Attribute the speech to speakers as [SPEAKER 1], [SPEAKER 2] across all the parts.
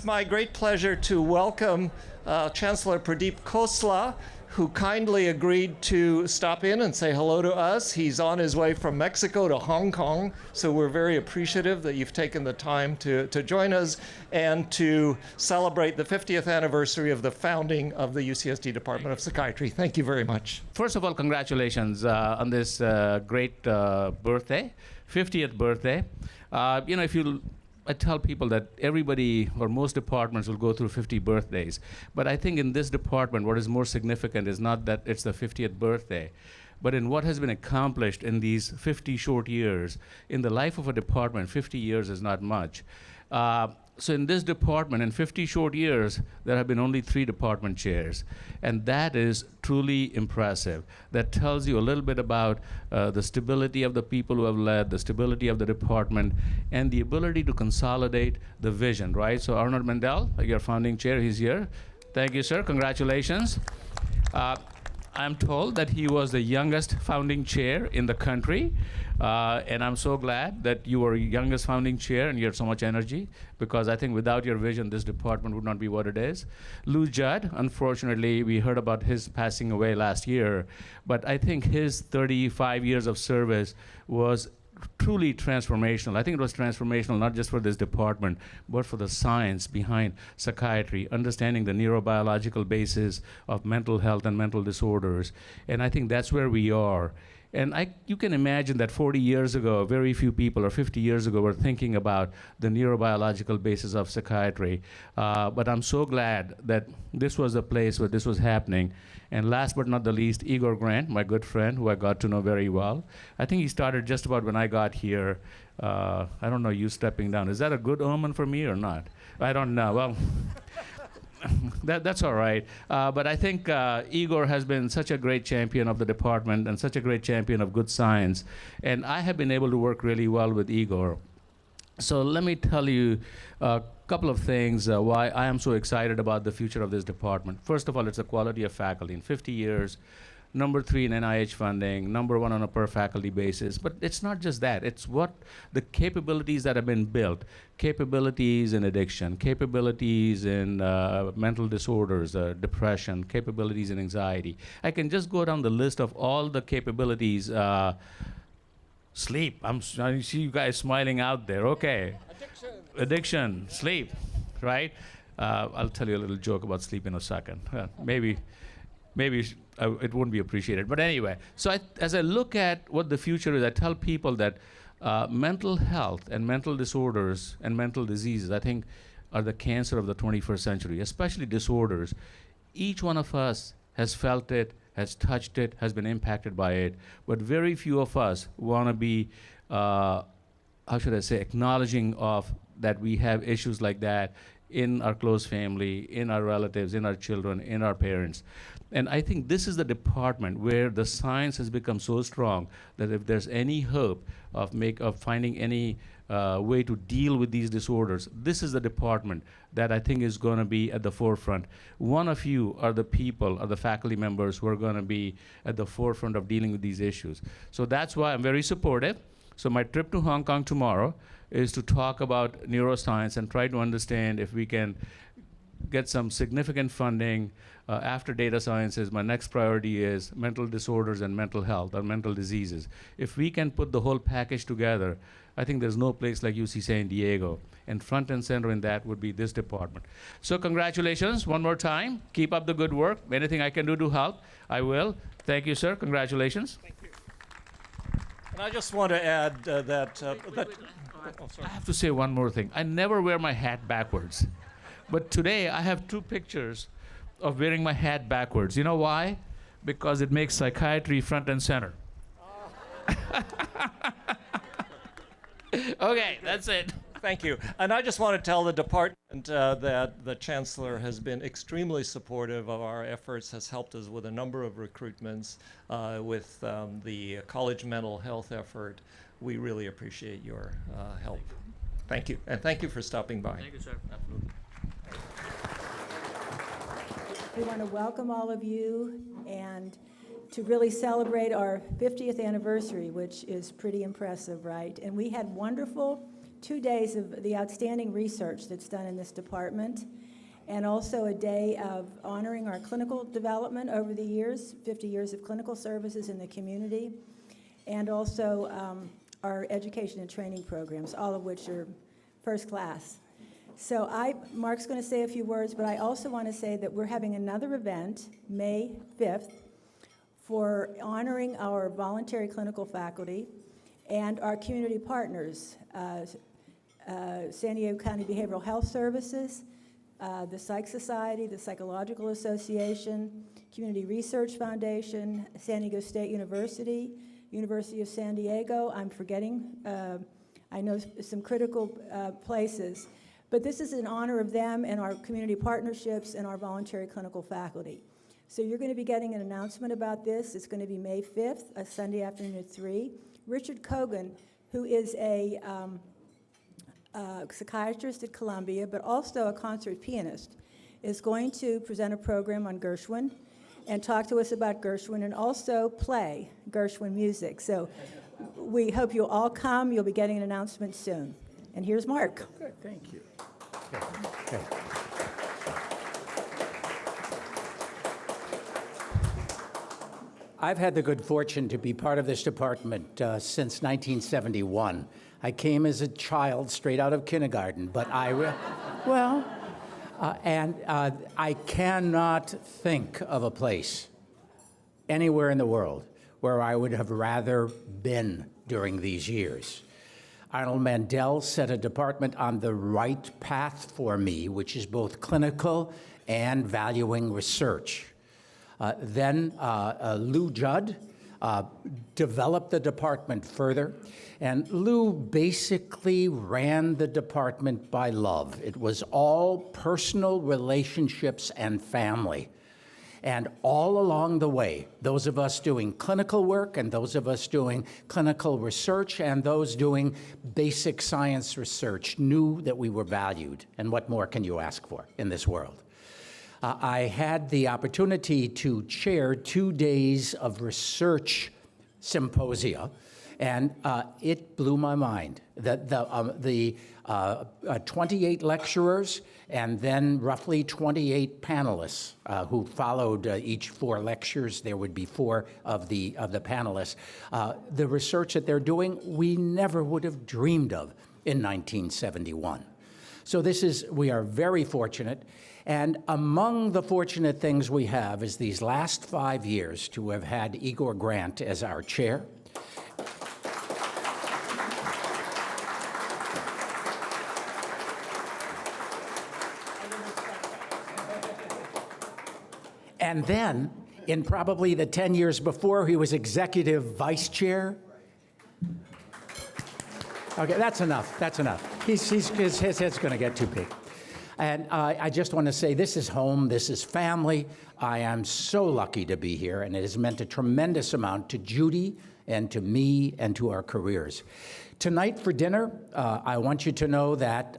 [SPEAKER 1] It's my great pleasure to welcome Chancellor Pradeep Khosla, who kindly agreed to stop in and say hello to us. He's on his way from Mexico to Hong Kong, so we're very appreciative that you've taken the time to join us and to celebrate the 50th anniversary of the founding of the UCSD Department of Psychiatry. Thank you very much.
[SPEAKER 2] First of all, congratulations on this great birthday, 50th birthday. I tell people that everybody or most departments will go through 50 birthdays. But I think in this department, what is more significant is not that it's the 50th birthday, but in what has been accomplished in these 50 short years. In the life of a department, 50 years is not much. So in this department, in 50 short years, there have been only 3 department chairs. And that is truly impressive. That tells you a little bit about the stability of the people who have led, the stability of the department, and the ability to consolidate the vision, right? So Arnold Mendel, your founding chair, he's here. Thank you, sir. Congratulations. I'm told that he was the youngest founding chair in the country, and I'm so glad that you were youngest founding chair and you had so much energy, because I think without your vision, this department would not be what it is. Lou Judd, unfortunately, we heard about his passing away last year, but I think his 35 years of service was truly transformational. I think it was transformational not just for this department, but for the science behind psychiatry, understanding the neurobiological basis of mental health and mental disorders. And I think that's where we are. And you can imagine that 40 years ago, very few people, or 50 years ago, were thinking about the neurobiological basis of psychiatry. But I'm so glad that this was a place where this was happening. And last but not the least, Igor Grant, my good friend, who I got to know very well. I think he started just about when I got here. I don't know, you stepping down. Is that a good omen for me or not? I don't know. Well, that's all right. But I think Igor has been such a great champion of the department and such a great champion of good science. And I have been able to work really well with Igor. So let me tell you a couple of things why I am so excited about the future of this department. First of all, it's the quality of faculty. In 50 years, #3 in NIH funding, #1 on a per faculty basis. But it's not just that. It's what the capabilities that have been built, capabilities in addiction, capabilities in mental disorders, depression, capabilities in anxiety. I can just go down the list of all the capabilities. Sleep. I see you guys smiling out there. Okay. Addiction, sleep, right? I'll tell you a little joke about sleep in a second. Maybe it wouldn't be appreciated. But anyway, so as I look at what the future is, I tell people that mental health and mental disorders and mental diseases, I think, are the cancer of the 21st century, especially disorders. Each one of us has felt it, has touched it, has been impacted by it, but very few of us want to be, how should I say, acknowledging of that we have issues like that in our close family, in our relatives, in our children, in our parents. And I think this is the department where the science has become so strong that if there's any hope of finding any way to deal with these disorders, this is the department that I think is going to be at the forefront. One of you are the people, are the faculty members who are going to be at the forefront of dealing with these issues. So that's why I'm very supportive. So my trip to Hong Kong tomorrow is to talk about neuroscience and try to understand if we can get some significant funding after data sciences. My next priority is mental disorders and mental health or mental diseases. If we can put the whole package together, I think there's no place like UC San Diego. And front and center in that would be this department. So congratulations one more time. Keep up the good work. Anything I can do to help, I will. Thank you, sir. Congratulations.
[SPEAKER 1] Thank you. And I just want to add
[SPEAKER 2] I have to say one more thing. I never wear my hat backwards. But today I have 2 pictures of wearing my hat backwards. You know why? Because it makes psychiatry front and center. Okay, that's it.
[SPEAKER 1] Thank you. And I just want to tell the department that the Chancellor has been extremely supportive of our efforts, has helped us with a number of recruitments, with the college mental health effort. We really appreciate your help. Thank you. And thank you for stopping by.
[SPEAKER 2] Thank you, sir. Absolutely.
[SPEAKER 3] We want to welcome all of you and to really celebrate our 50th anniversary, which is pretty impressive, right? And we had wonderful 2 days of the outstanding research that's done in this department, and also a day of honoring our clinical development over the years, 50 years of clinical services in the community, and also our education and training programs, all of which are first class. So Mark's going to say a few words, but I also want to say that we're having another event, May 5th, for honoring our voluntary clinical faculty and our community partners, San Diego County Behavioral Health Services, the Psych Society, the Psychological Association, Community Research Foundation, San Diego State University, University of San Diego. I'm forgetting, I know some critical places. But this is in honor of them and our community partnerships and our voluntary clinical faculty. So you're going to be getting an announcement about this. It's going to be May 5th, a Sunday afternoon at 3. Richard Kogan, who is a psychiatrist at Columbia, but also a concert pianist, is going to present a program on Gershwin and talk to us about Gershwin and also play Gershwin music. So we hope you'll all come. You'll be getting an announcement soon. And here's Mark.
[SPEAKER 4] Good, thank you.
[SPEAKER 5] Okay. I've had the good fortune to be part of this department since 1971. I came as a child straight out of kindergarten, but I cannot think of a place anywhere in the world where I would have rather been during these years. Arnold Mandel set a department on the right path for me, which is both clinical and valuing research. Then Lou Judd developed the department further, and Lou basically ran the department by love. It was all personal relationships and family. And all along the way, those of us doing clinical work and those of us doing clinical research and those doing basic science research knew that we were valued. And what more can you ask for in this world? I had the opportunity to chair 2 days of research symposia, and it blew my mind. The 28 lecturers and then roughly 28 panelists who followed each 4 lectures. There would be 4 of the panelists. The research that they're doing, we never would have dreamed of in 1971. So we are very fortunate. And among the fortunate things we have is these last 5 years to have had Igor Grant as our chair. And then, in probably the 10 years before, he was executive vice chair. Okay, that's enough. That's enough. His head's going to get too big. And I just want to say this is home. This is family. I am so lucky to be here, and it has meant a tremendous amount to Judy and to me and to our careers. Tonight for dinner, I want you to know that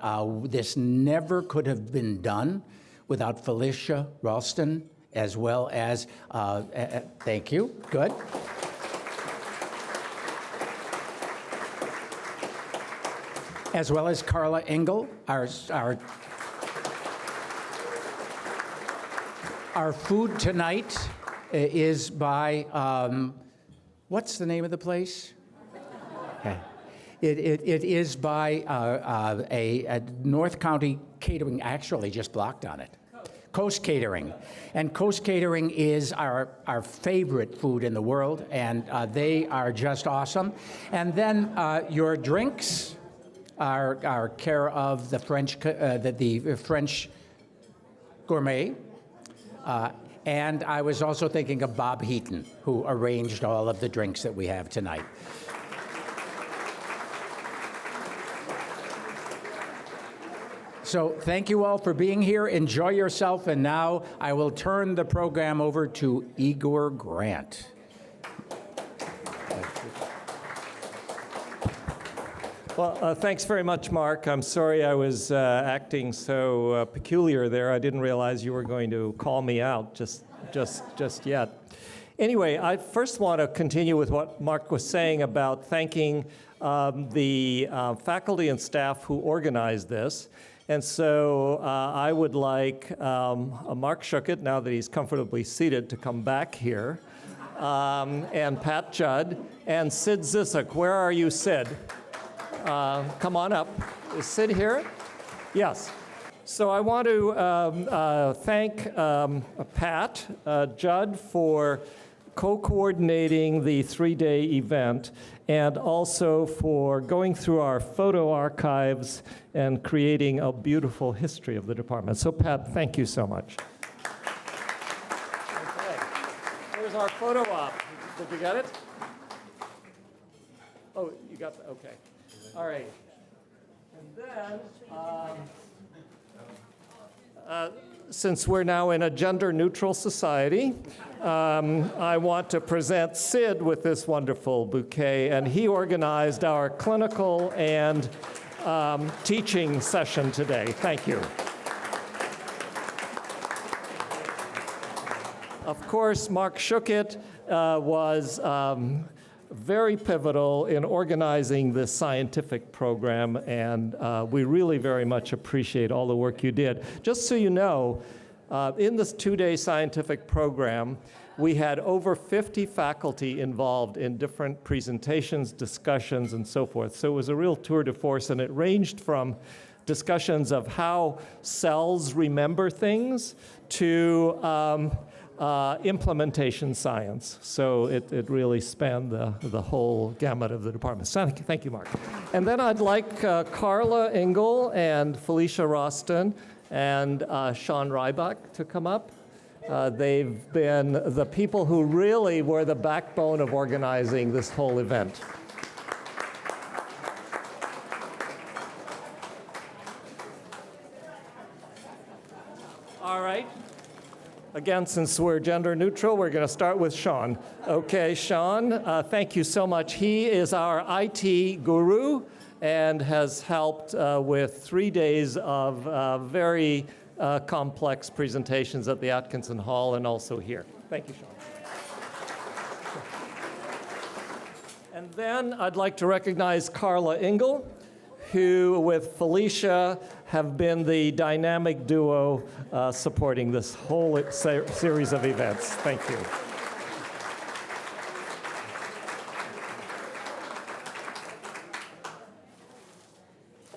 [SPEAKER 5] this never could have been done without Felicia Ralston, as well as, thank you, good. As well as Carla Engel, our food tonight is by, what's the name of the place? Okay. It is by a North County Catering, actually just blocked on it. Coast Catering. And Coast Catering is our favorite food in the world, and they are just awesome. And then your drinks are care of the French Gourmet. And I was also thinking of Bob Heaton, who arranged all of the drinks that we have tonight. So thank you all for being here. Enjoy yourself. And now I will turn the program over to Igor Grant.
[SPEAKER 1] Well, thanks very much, Mark. I'm sorry I was acting so peculiar there. I didn't realize you were going to call me out just yet. Anyway, I first want to continue with what Mark was saying about thanking the faculty and staff who organized this. And so I would like Mark Schuckett, now that he's comfortably seated, to come back here, and Pat Judd, and Sid Zissik. Where are you, Sid? Come on up. Is Sid here? Yes. So I want to thank Pat Judd for co-coordinating the three-day event, and also for going through our photo archives and creating a beautiful history of the department. So Pat, thank you so much. Okay. Here's our photo op. Did you get it? Oh, you got the, okay. All right. And then, since we're now in a gender-neutral society, I want to present Sid with this wonderful bouquet, and he organized our clinical and teaching session today. Thank you. Of course, Mark Schuckett was very pivotal in organizing this scientific program, and we really very much appreciate all the work you did. Just so you know, in this two-day scientific program, we had over 50 faculty involved in different presentations, discussions, and so forth. So it was a real tour de force, and it ranged from discussions of how cells remember things to implementation science. So it really spanned the whole gamut of the department. So thank you, Mark. And then I'd like Carla Engel and Felicia Roston and Sean Rybach to come up. They've been the people who really were the backbone of organizing this whole event. All right. Again, since we're gender neutral, we're going to start with Sean. Okay, Sean, thank you so much. He is our IT guru and has helped with 3 days of very complex presentations at the Atkinson Hall and also here. Thank you, Sean. And then I'd like to recognize Carla Engel, who with Felicia have been the dynamic duo supporting this whole series of events. Thank you.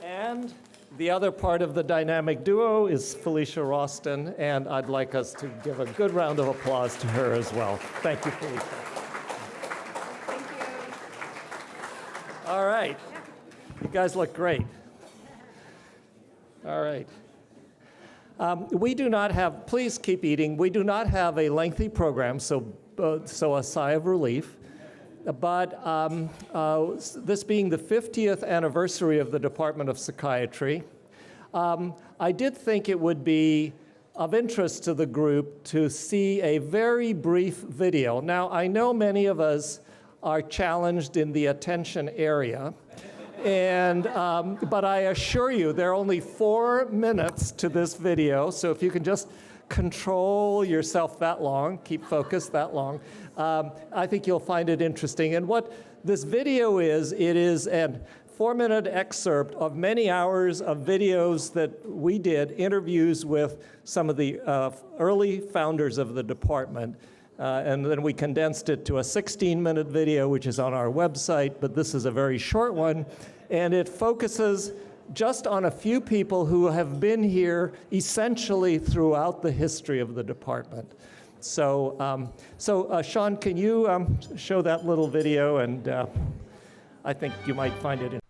[SPEAKER 1] And the other part of the dynamic duo is Felicia Roston, and I'd like us to give a good round of applause to her as well. Thank you, Felicia.
[SPEAKER 4] Thank you.
[SPEAKER 1] All right. You guys look great. All right. We do not have, please keep eating. We do not have a lengthy program, so a sigh of relief. But this being the 50th anniversary of the Department of Psychiatry, I did think it would be of interest to the group to see a very brief video. Now, I know many of us are challenged in the attention area, and but I assure you there are only 4 minutes to this video, so if you can just control yourself that long, keep focused that long, I think you'll find it interesting. And what this video is, it is a 4-minute excerpt of many hours of videos that we did, interviews with some of the early founders of the department. And then we condensed it to a 16-minute video, which is on our website, but this is a very short one. And it focuses just on a few people who have been here essentially throughout the history of the department. So, Sean, can you show that little video? And I think you might find it interesting.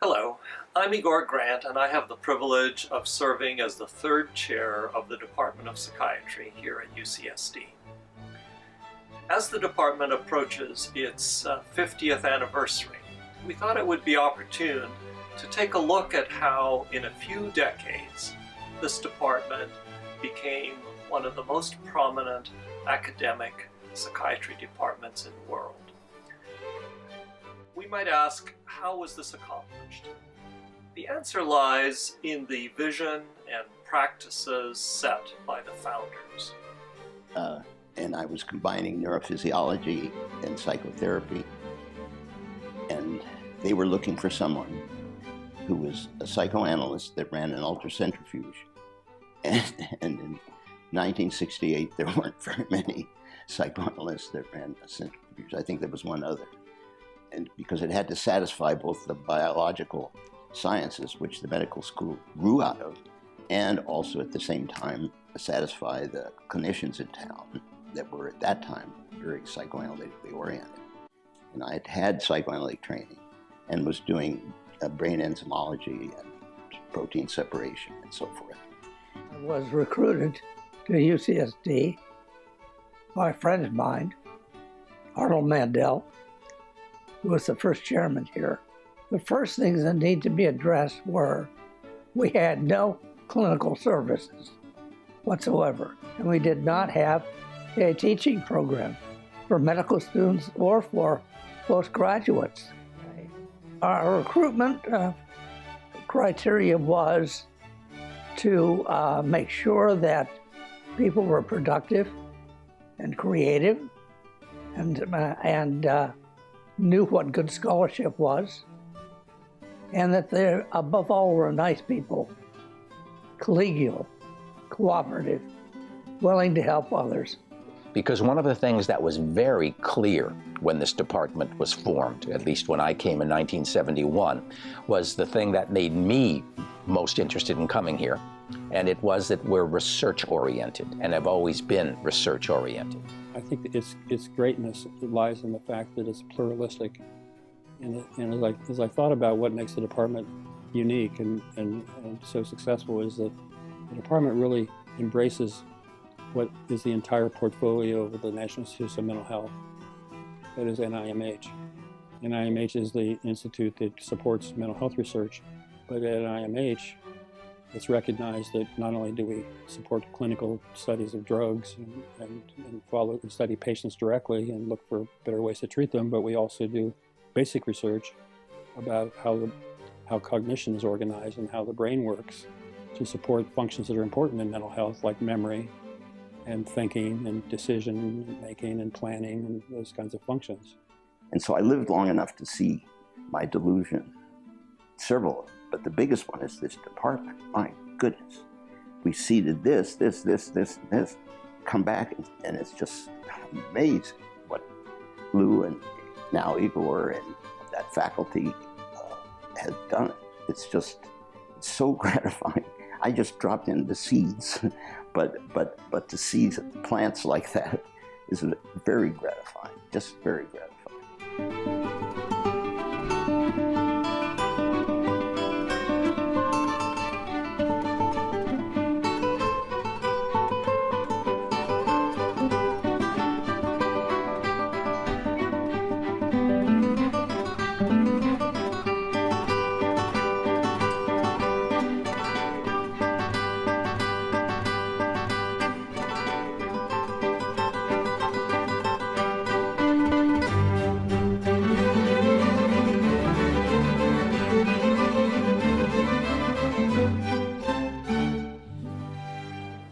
[SPEAKER 1] Hello, I'm Igor Grant, and I have the privilege of serving as the 3rd chair of the Department of Psychiatry here at UCSD. As the department approaches its 50th anniversary, we thought it would be opportune to take a look at how, in a few decades, this department became one of the most prominent academic psychiatry departments in the world. We might ask, how was this accomplished? The answer lies in the vision and practices set by the founders.
[SPEAKER 4] and I was combining neurophysiology and psychotherapy. And they were looking for someone who was a psychoanalyst that ran an ultracentrifuge. And in 1968, there weren't very many psychoanalysts that ran a centrifuge. I think there was one other. And because it had to satisfy both the biological sciences, which the medical school grew out of, and also at the same time satisfy the clinicians in town that were at that time very psychoanalytically oriented. And I had had psychoanalytic training and was doing brain enzymology and protein separation and so forth.
[SPEAKER 6] I was recruited to UCSD by a friend of mine, Arnold Mandel, who was the first chairman here. The first things that need to be addressed were we had no clinical services whatsoever, and we did not have a teaching program for medical students or for postgraduates. Our recruitment criteria was to make sure that people were productive and creative and knew what good scholarship was, and that they, above all, were nice people, collegial, cooperative, willing to help others.
[SPEAKER 7] Because one of the things that was very clear when this department was formed, at least when I came in 1971, was the thing that made me most interested in coming here, and it was that we're research-oriented, and have always been research-oriented.
[SPEAKER 8] I think its greatness lies in the fact that it's pluralistic, and as I thought about what makes the department unique and so successful, is that the department really embraces what is the entire portfolio of the National Institute of Mental Health, that is NIMH. NIMH is the institute that supports mental health research, but at NIMH, it's recognized that not only do we support clinical studies of drugs and study patients directly and look for better ways to treat them, but we also do basic research about how cognition is organized and how the brain works to support functions that are important in mental health, like memory and thinking and decision making and planning and those kinds of functions.
[SPEAKER 4] And so I lived long enough to see my delusion, several of them, but the biggest one is this department. My goodness. We seeded this, come back, and it's just amazing what Lou and now Igor and that faculty has done. It's so gratifying. I just dropped in the seeds, but to see plants like that is very gratifying, just very gratifying.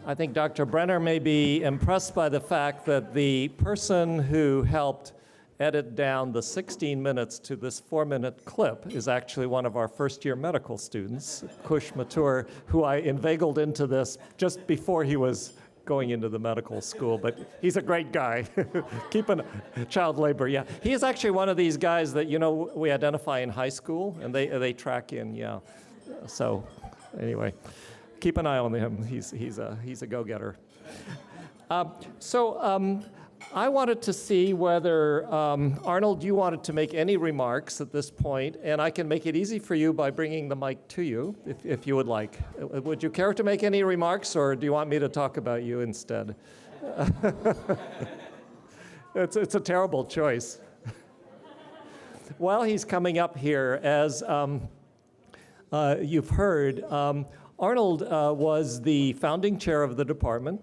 [SPEAKER 1] I think Dr. Brenner may be impressed by the fact that the person who helped edit down the 16 minutes to this 4-minute clip is actually one of our first-year medical students, Kush Mathur, who I inveigled into this just before he was going into the medical school, but he's a great guy. Keeping child labor, yeah. He is actually one of these guys that, we identify in high school, and they track in, yeah. So, anyway. Keep an eye on him. He's a go-getter. I wanted to see whether, Arnold, you wanted to make any remarks at this point, and I can make it easy for you by bringing the mic to you, if you would like. Would you care to make any remarks, or do you want me to talk about you instead? It's a terrible choice. While he's coming up here, as you've heard, Arnold was the founding chair of the department,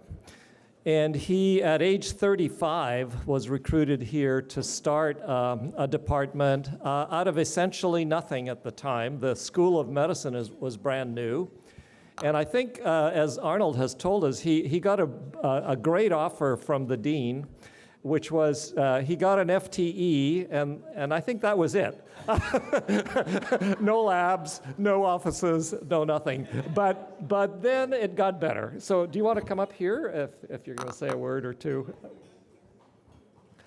[SPEAKER 1] and he, at age 35, was recruited here to start a department out of essentially nothing at the time. The School of Medicine was brand new, And I think, as Arnold has told us, he got a great offer from the dean, which was he got an FTE, and I think that was it. No labs, no offices, no nothing. But then it got better. So do you want to come up here if you're going to say a word or two?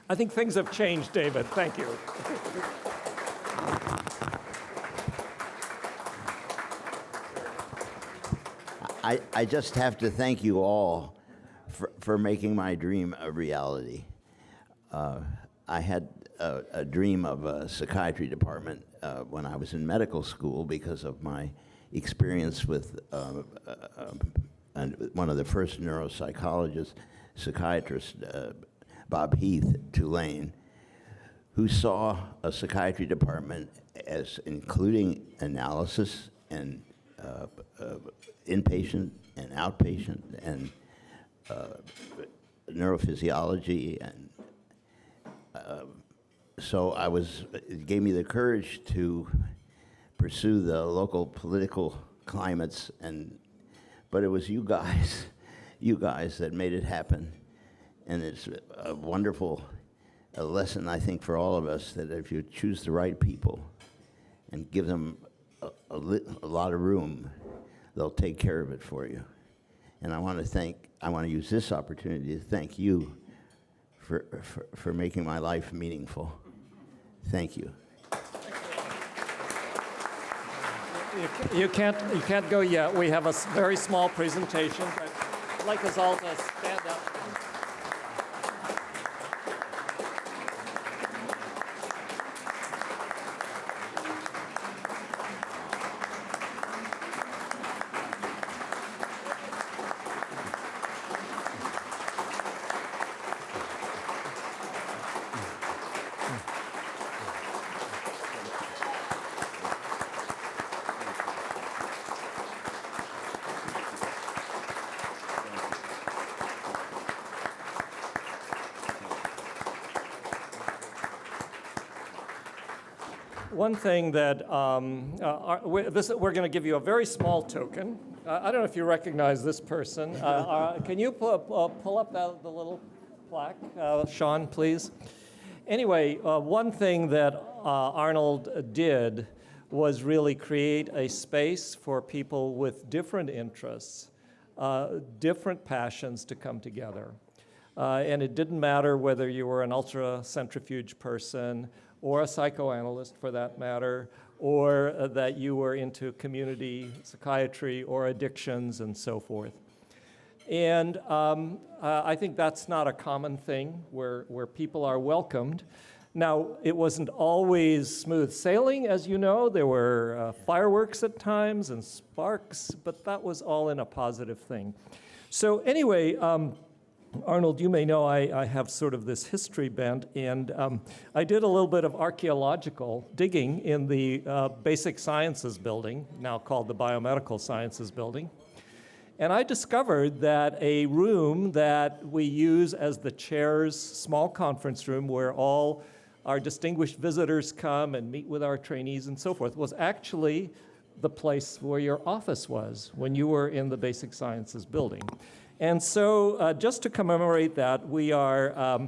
[SPEAKER 1] I think things have changed, David. Thank you.
[SPEAKER 4] I just have to thank you all for making my dream a reality. I had a dream of a psychiatry department when I was in medical school because of my experience with one of the first neuropsychologists, psychiatrist, Bob Heath at Tulane, who saw a psychiatry department as including analysis and inpatient and outpatient and neurophysiology, and so it gave me the courage to pursue the local political climates, but it was you guys that made it happen, and it's a wonderful lesson, I think, for all of us, that if you choose the right people and give them a lot of room, they'll take care of it for you. And I want to use this opportunity to thank you for making my life meaningful. Thank you.
[SPEAKER 1] You can't go yet. We have a very small presentation, but I'd like us all to stand up. One thing that we're going to give you a very small token. I don't know if you recognize this person. Can you pull up the little plaque, Sean, please? Anyway, one thing that Arnold did was really create a space for people with different interests, different passions to come together. And it didn't matter whether you were an ultracentrifuge person or a psychoanalyst, for that matter, or that you were into community psychiatry or addictions and so forth. And I think that's not a common thing where people are welcomed. Now, it wasn't always smooth sailing, as you know. There were fireworks at times and sparks, but that was all in a positive thing. So anyway, Arnold, you may know I have sort of this history bent, and I did a little bit of archaeological digging in the Basic Sciences building, now called the Biomedical Sciences building. And I discovered that a room that we use as the chair's small conference room, where all our distinguished visitors come and meet with our trainees and so forth, was actually the place where your office was when you were in the Basic Sciences building. And so just to commemorate that, we are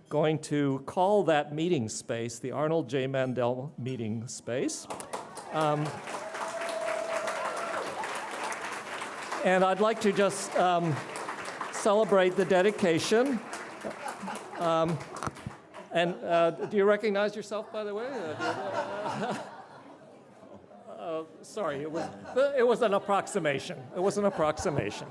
[SPEAKER 1] going to call that meeting space the Arnold J. Mandel Meeting Space. And I'd like to just celebrate the dedication. And do you recognize yourself, by the way? Sorry, it was an approximation. It was an approximation.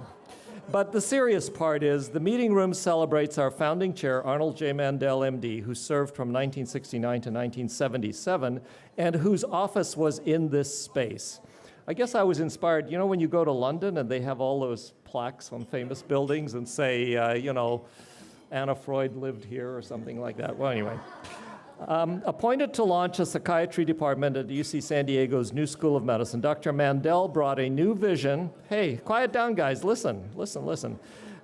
[SPEAKER 1] But the serious part is the meeting room celebrates our founding chair, Arnold J. Mandel, MD, who served from 1969 to 1977, and whose office was in this space. I guess I was inspired, you know, when you go to London and they have all those plaques on famous buildings and say, Anna Freud lived here or something like that. Well, anyway. Appointed to launch a psychiatry department at UC San Diego's New School of Medicine, Dr. Mandel brought a new vision. Hey, quiet down, guys. Listen.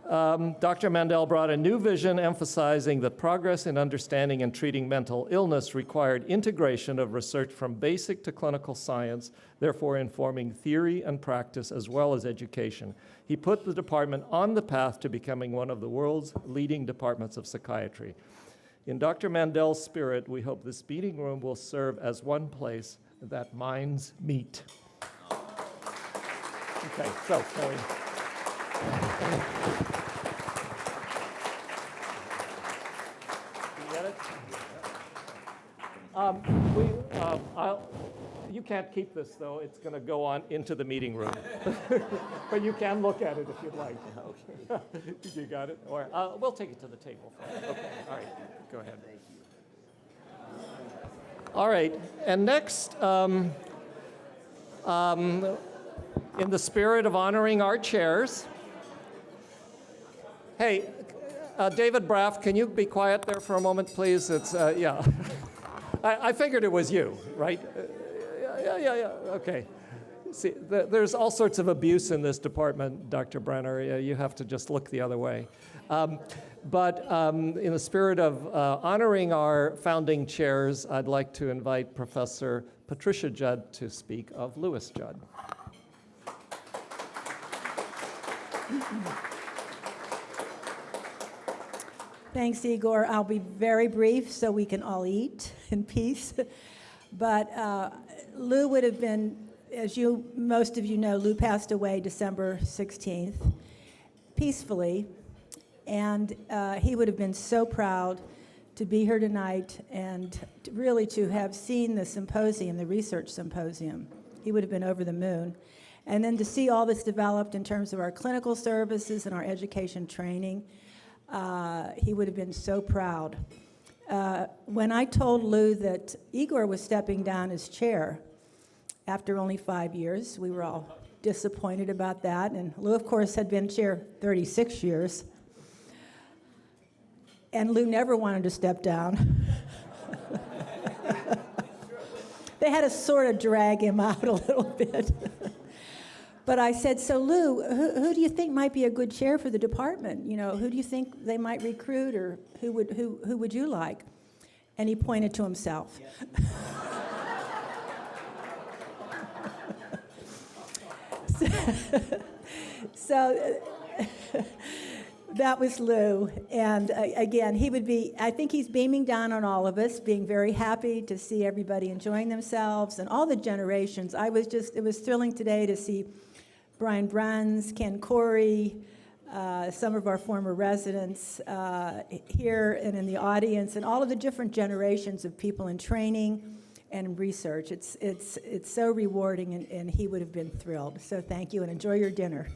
[SPEAKER 1] Dr. Mandel brought a new vision emphasizing that progress in understanding and treating mental illness required integration of research from basic to clinical science, therefore informing theory and practice as well as education. He put the department on the path to becoming one of the world's leading departments of psychiatry. In Dr. Mandel's spirit, we hope this meeting room will serve as one place that minds meet. Okay, so Kelly. You get it? You can't keep this, though. It's going to go on into the meeting room. But you can look at it if you'd like. You got it? Or we'll take it to the table. Okay, all right. Go ahead. Thank you. All right, and next, in the spirit of honoring our chairs, hey, David Braff, can you be quiet there for a moment, please? It's, yeah. I figured it was you, right? Yeah, okay. See, there's all sorts of abuse in this department, Dr. Brenner. You have to just look the other way. But in the spirit of honoring our founding chairs, I'd like to invite Professor Patricia Judd to speak of Lewis Judd.
[SPEAKER 3] Thanks, Igor. I'll be very brief so we can all eat in peace. But Lou would have been, as most of you know, Lou passed away December 16th, peacefully. And he would have been so proud to be here tonight and really to have seen the symposium, the research symposium. He would have been over the moon. And then to see all this developed in terms of our clinical services and our education training, he would have been so proud. When I told Lou that Igor was stepping down as chair after only 5 years, we were all disappointed about that. And Lou, of course, had been chair 36 years. And Lou never wanted to step down. They had to sort of drag him out a little bit. But I said, so Lou, who do you think might be a good chair for the department? You know, who do you think they might recruit, or who would you like? And he pointed to himself. So that was Lou. And again, he would be, I think he's beaming down on all of us, being very happy to see everybody enjoying themselves and all the generations. It was thrilling today to see Brian Bruns, Ken Corey, some of our former residents here and in the audience, and all of the different generations of people in training and research. It's so rewarding, and he would have been thrilled. So thank you, and enjoy your dinner.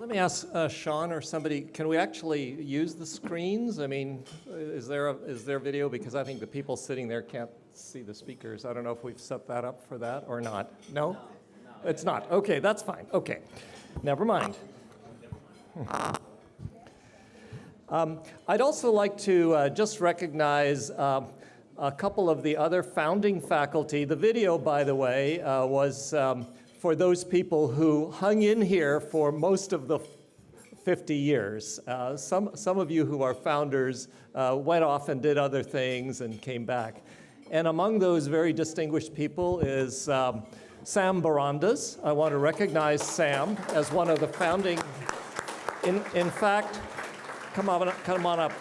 [SPEAKER 1] Let me ask Sean or somebody, can we actually use the screens? I mean, is there video? Because I think the people sitting there can't see the speakers. I don't know if we've set that up for that or not. No? It's not. Okay, that's fine. Okay, never mind. I'd also like to just recognize a couple of the other founding faculty. The video, by the way, was for those people who hung in here for most of the 50 years. Some of you who are founders went off and did other things and came back. And among those very distinguished people is Sam Barandas. I want to recognize Sam as one of the founding. In fact, come on up.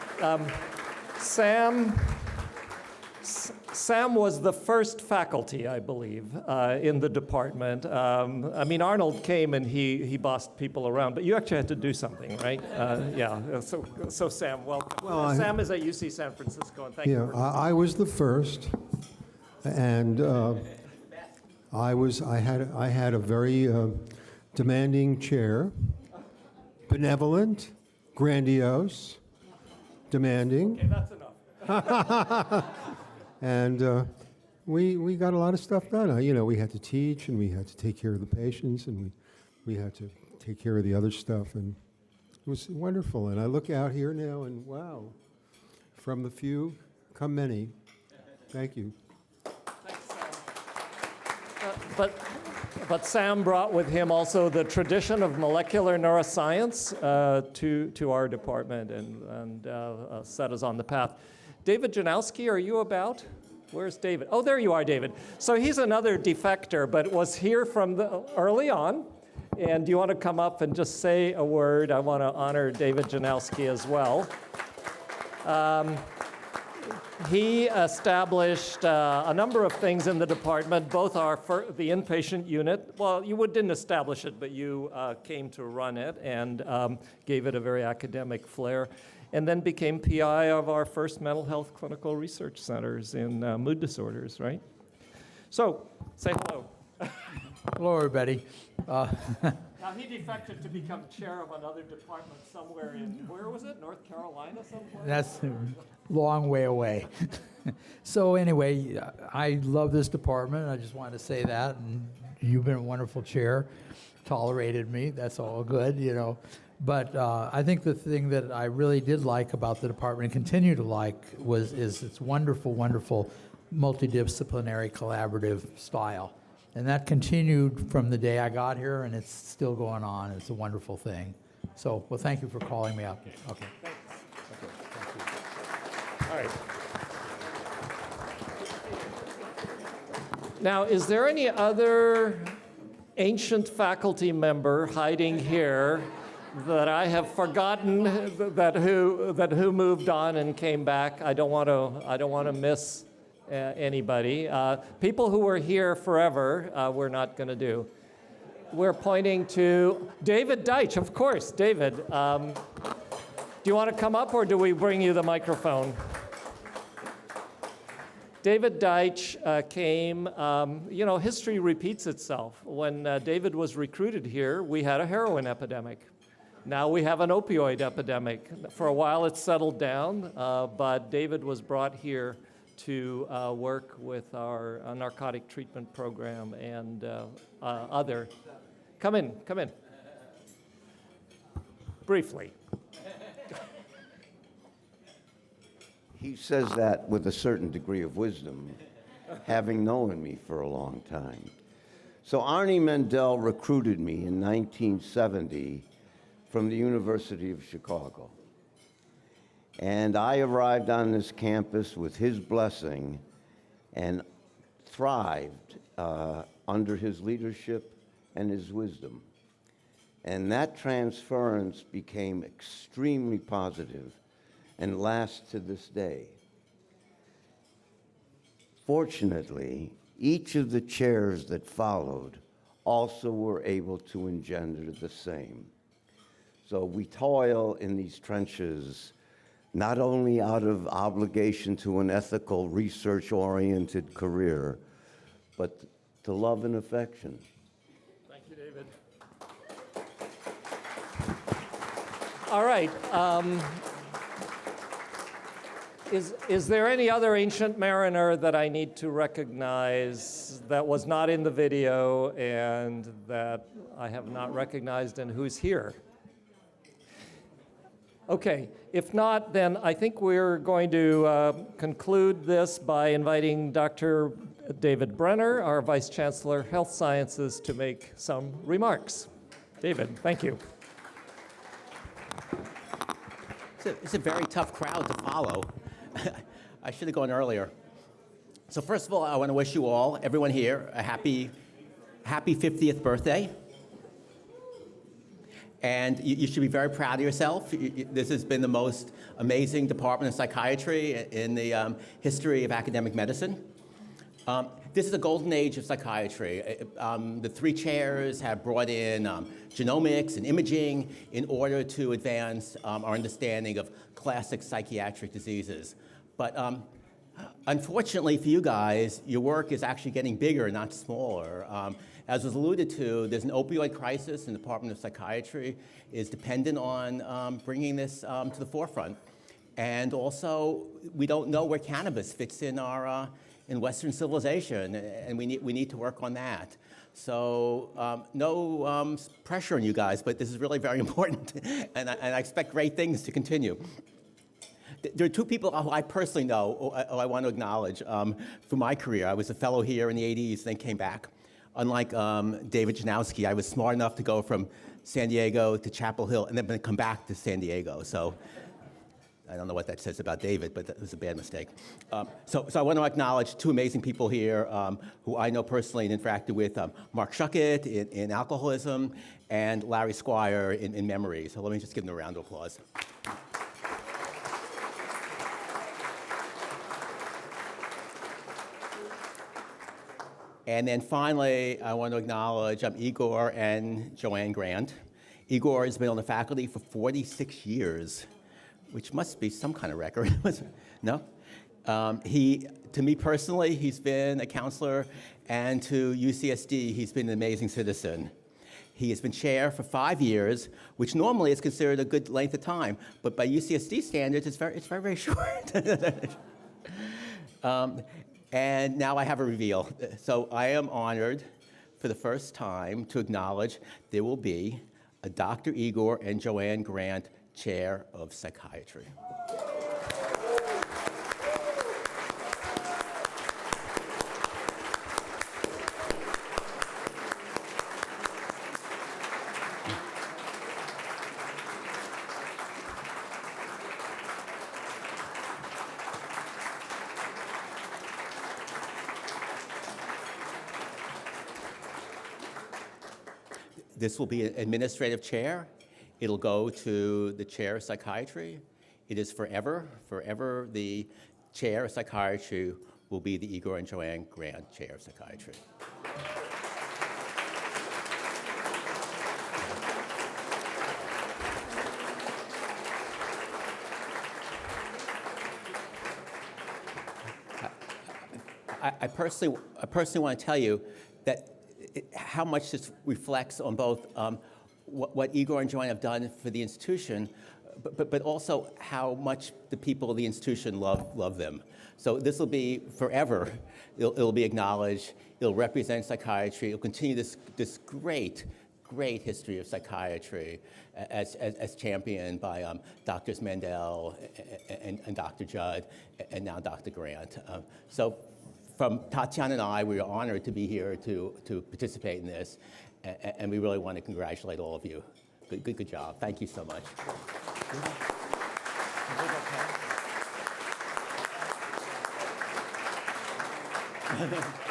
[SPEAKER 1] Sam was the first faculty, I believe, in the department. I mean, Arnold came and he bossed people around, but you actually had to do something, right? Yeah. So Sam, welcome.
[SPEAKER 9] Well,
[SPEAKER 1] Sam is at UC San Francisco, and thank you.
[SPEAKER 9] Yeah, I was the first, and I had a very demanding chair, benevolent, grandiose, demanding.
[SPEAKER 1] Okay, that's enough.
[SPEAKER 9] And we got a lot of stuff done. You know, we had to teach, and we had to take care of the patients, and we had to take care of the other stuff, and it was wonderful. And I look out here now, and wow, from the few come many. Thank you.
[SPEAKER 1] Thanks, Sam. But Sam brought with him also the tradition of molecular neuroscience to our department and set us on the path. David Janowski, are you about? Where's David? Oh, there you are, David. So he's another defector, but was here from early on. And do you want to come up and just say a word? I want to honor David Janowski as well. He established a number of things in the department, both the inpatient unit. Well, you didn't establish it, but you came to run it and gave it a very academic flair, and then became PI of our first mental health clinical research centers in mood disorders, right? So, say hello.
[SPEAKER 10] Hello, everybody.
[SPEAKER 1] Now, he defected to become chair of another department somewhere in, where was it, North Carolina somewhere?
[SPEAKER 10] That's a long way away. So anyway, I love this department. I just wanted to say that. And you've been a wonderful chair, tolerated me. That's all good, you know. But I think the thing that I really did like about the department and continue to like is its wonderful, wonderful multidisciplinary collaborative style. And that continued from the day I got here, and it's still going on. It's a wonderful thing. So, well, thank you for calling me up. Okay.
[SPEAKER 1] Thanks. Okay, thank you. All right. Now, is there any other ancient faculty member hiding here that I have forgotten that who moved on and came back? I don't want to miss anybody. People who were here forever, we're not going to do. We're pointing to David Deitch, of course. David, do you want to come up, or do we bring you the microphone? David Deitch came, history repeats itself. When David was recruited here, we had a heroin epidemic. Now we have an opioid epidemic. For a while it's settled down, but David was brought here to work with our narcotic treatment program and other. Come in. Briefly.
[SPEAKER 11] He says that with a certain degree of wisdom, having known me for a long time. So Arnie Mendel recruited me in 1970 from the University of Chicago. And I arrived on this campus with his blessing and thrived under his leadership and his wisdom. And that transference became extremely positive and lasts to this day. Fortunately, each of the chairs that followed also were able to engender the same. So we toil in these trenches not only out of obligation to an ethical, research-oriented career, but to love and affection.
[SPEAKER 1] Thank you, David. All right. Is there any other ancient mariner that I need to recognize that was not in the video and that I have not recognized and who's here? Okay, if not, then I think we're going to conclude this by inviting Dr. David Brenner, our Vice Chancellor, Health Sciences, to make some remarks. David, thank you.
[SPEAKER 12] It's a very tough crowd to follow. I should have gone earlier. So first of all, I want to wish you all, everyone here, a happy 50th birthday. And you should be very proud of yourself. This has been the most amazing department of psychiatry in the history of academic medicine. This is a golden age of psychiatry. The three chairs have brought in genomics and imaging in order to advance our understanding of classic psychiatric diseases. But unfortunately for you guys, your work is actually getting bigger, not smaller. As was alluded to, there's an opioid crisis, and the Department of Psychiatry is dependent on bringing this to the forefront. And also, we don't know where cannabis fits in our in Western civilization, and we need to work on that. So no pressure on you guys, but this is really very important, and I expect great things to continue. There are two people who I personally know, who I want to acknowledge from my career. I was a fellow here in the 80s, then came back. unlike David Janowski, I was smart enough to go from San Diego to Chapel Hill and then come back to San Diego. So I don't know what that says about David, but that was a bad mistake. So I want to acknowledge two amazing people here who I know personally and interacted with, Mark Shuckett in alcoholism and Larry Squire in memory. So let me just give them a round of applause. And then finally, I want to acknowledge Igor and Joanne Grant. Igor has been on the faculty for 46 years, which must be some kind of record. No? To me personally, he's been a counselor, and to UCSD, he's been an amazing citizen. He has been chair for 5 years, which normally is considered a good length of time, but by UCSD standards, it's very, very short. And now I have a reveal. So I am honored for the first time to acknowledge there will be a Dr. Igor and Joanne Grant Chair of Psychiatry. This will be an administrative chair. It'll go to the chair of psychiatry. It is forever. Forever, the chair of psychiatry will be the Igor and Joanne Grant Chair of Psychiatry. I personally want to tell you that how much this reflects on both what Igor and Joanne have done for the institution, but also how much the people of the institution love them. So this will be forever. It'll be acknowledged. It'll represent psychiatry. It'll continue this great history of psychiatry as championed by Drs. Mandel and Dr. Judd and now Dr. Grant. So from Tatiana and I, we are honored to be here to participate in this, and we really want to congratulate all of you. Good job. Thank you so much. Is it okay?